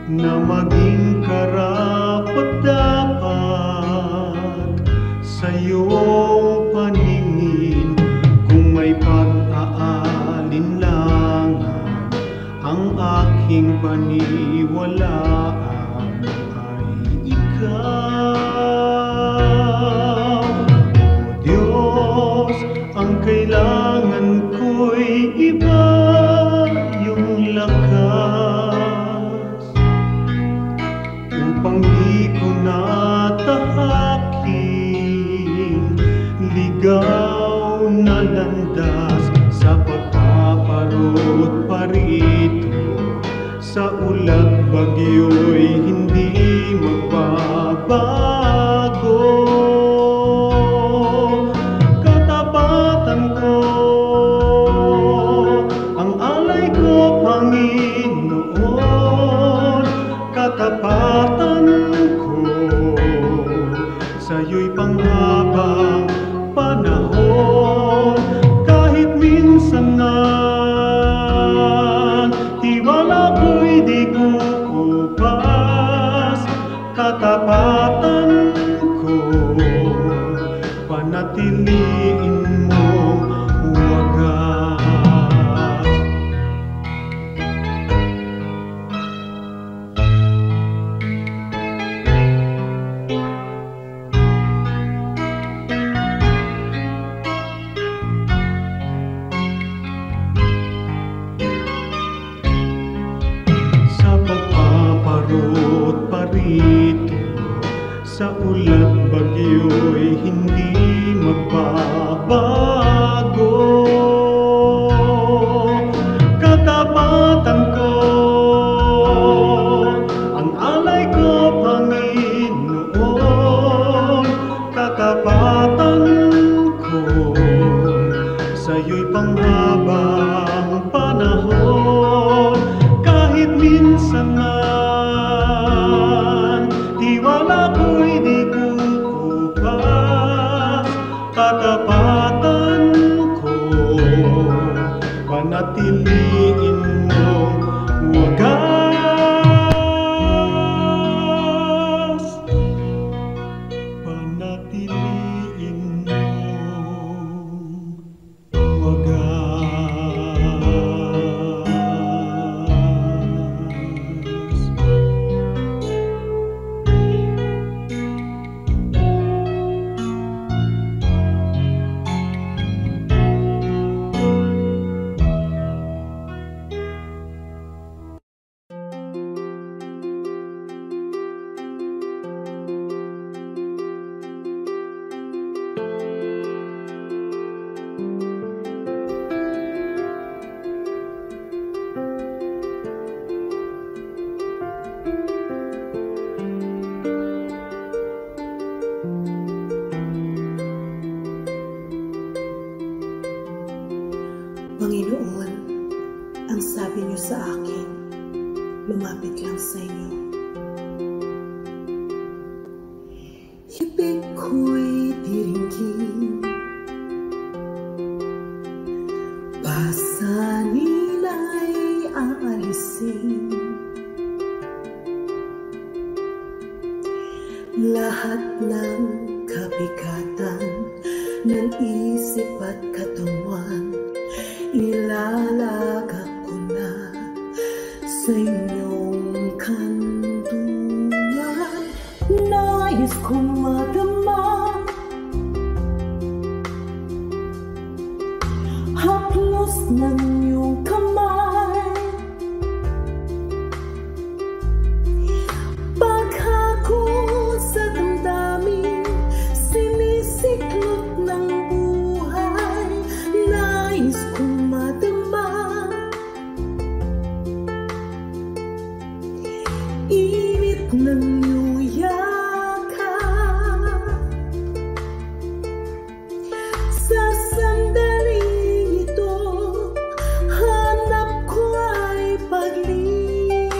na maging karapat-dapat sa iyong paningin. Kung may pag-aalinlangan, ang aking paniwalaan ay ikaw. Ang kailangan ko'y iba yung lakas upang di ko natahakin ligaw na landas sa pagpaparot parito. Sa ulat bagyo'y hindi magbabago. Katapatan ko sa'yo'y panghabang panahon. Kahit minsan na tiwala ko'y di kukupas, katapatan ko panatiliin mong wagas. Sa ulat bagyo'y hindi magbabago. Katapatan ko, ang alay ko, Panginoon. Katapatan ko sa'yo'y panghabang panahon. Kahit minsan na tiwala ko'y di kukupas, katapatan ko panatiliin mong wagas. Panatiliin mong wagas. Panginoon, ang sabi niyo sa akin, lumapit lang sa inyo. Ibig ko'y diringgin, pasanin ay aalisin. Lahat ng kabigatan ng isip at katawan, ilalagak ko na sa inyong kanlungan. Nais kong madama haplos ng iyong kamay, paghakot sa damdamin, sinisiklot ng buhay. Nais kong madama init ng iyong yakap. Sa sandaling ito, hanap ko ay pagliyab.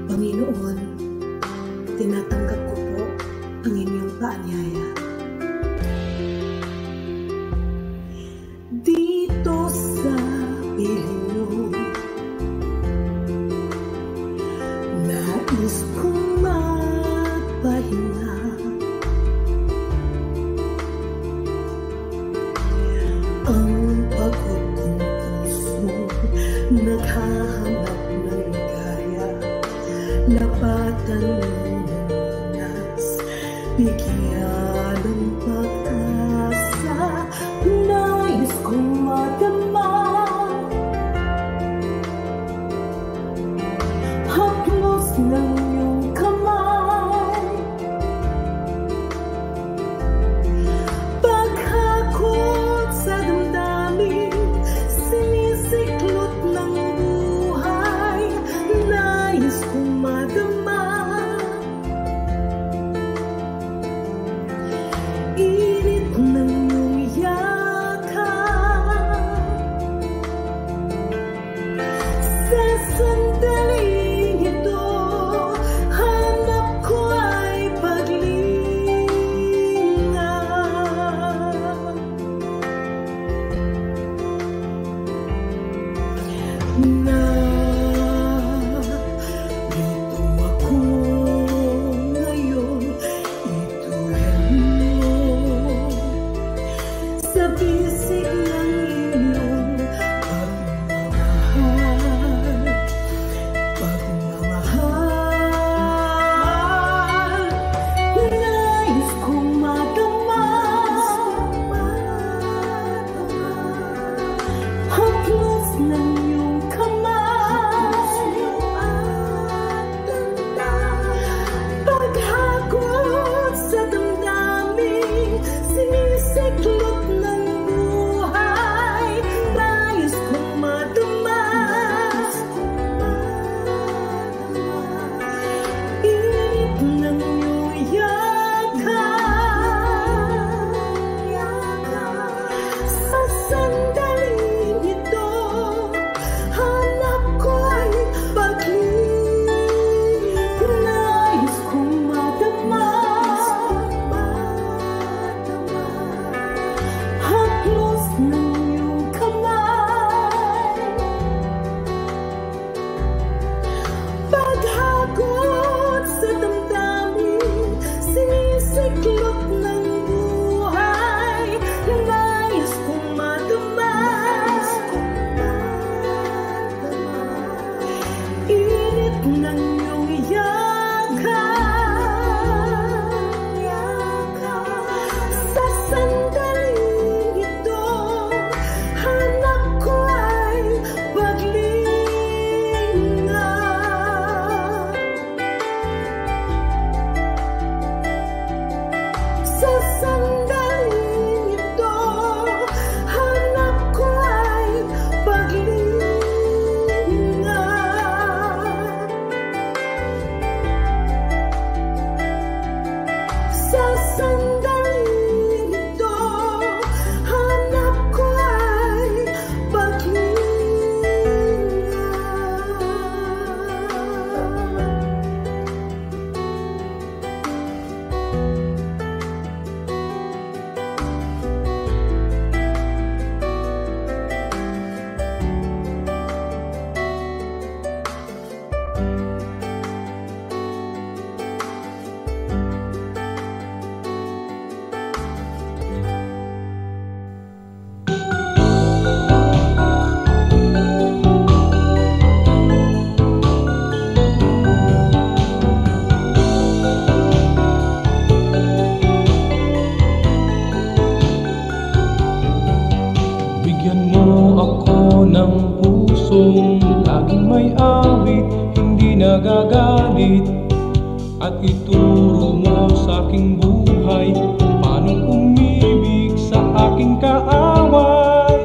Panginoon, tinatanggap ko po ang inyong paanyaya. Dito sa piling niyo, nais kong magpahinga. Ang pagod kong puso naghahanap ng ligaya. Napatan ng lunas, bigyan ng pag-asa. Nais kong madama haplos ng iyong kamay, paghakot sa damdamin, sinisiklot ng buhay. nagagalit at ituro mo sa aking buhay paano umibig sa aking kaaway.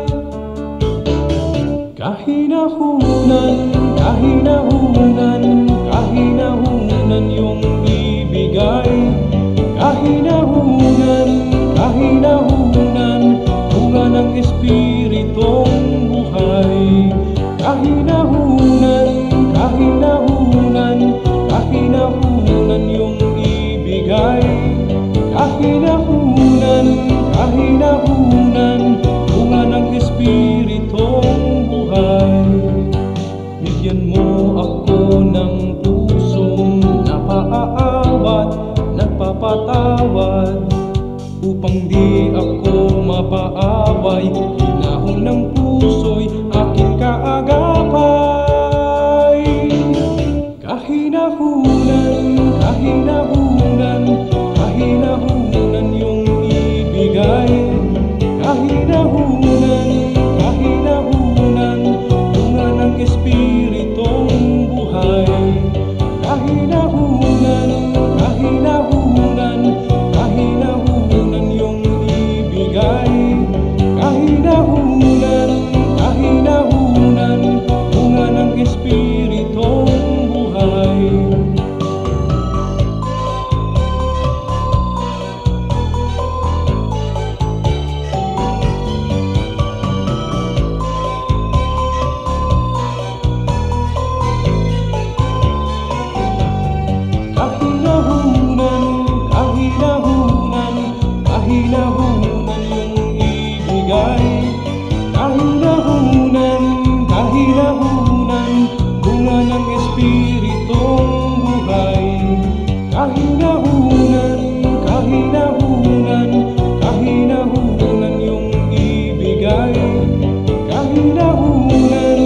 Kahinahunan, kahinahunan, kahinahunan yung ibigay. Kahinahunan, kahinahunan, bunga ng Espiritong buhay. Kahinahunan, kahinahunan, kahinahunan yung ibigay. Kahinahunan, kahinahunan, bunga ng Espiritong buhay. Bigyan mo ako ng pusong napaaawat, nagpapatawad, upang di ako mapaaway. Hinahon ng puso'y aking kaagapay. Kahinahunan, kahinahunan, kahinahunan yung ibigay. Kahinahunan, kahinahunan, bunga ng Espiritong buhay. Kahinahunan, kahinahunan, kahinahunan yung ibigay. Kahinahunan, kahinahunan, bunga ng Espiritong buhay. Kahinahunan, kahinahunan, kahinahunan yung ibigay. Kahinahunan, kahinahunan, bunga ng Espiritong buhay. Kahinahunan, kahinahunan, kahinahunan yung ibigay. Kahinahunan,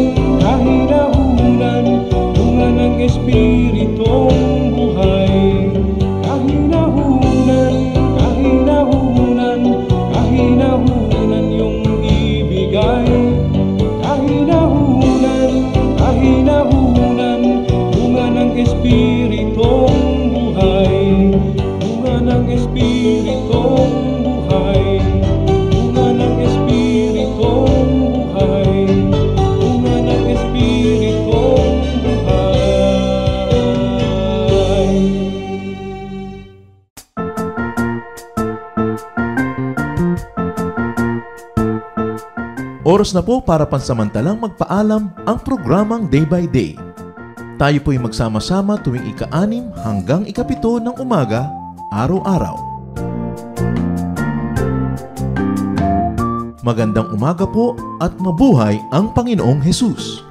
kahinahunan, bunga ng Espiritong buhay. Kahinahunan, kahinahunan, kahinahunan yung ibigay. Kahinahunan, kahinahunan, bunga ng Espiritong buhay. Bunga ng Espiritong buhay. Bunga ng Espiritong buhay. Bunga ng Espiritong buhay. Oras na po para pansamantalang magpaalam ang programang Day by Day. Tayo po'y magsama-sama tuwing ika-6 hanggang ika-7 ng umaga, araw-araw. Magandang umaga po at mabuhay ang Panginoong Hesus!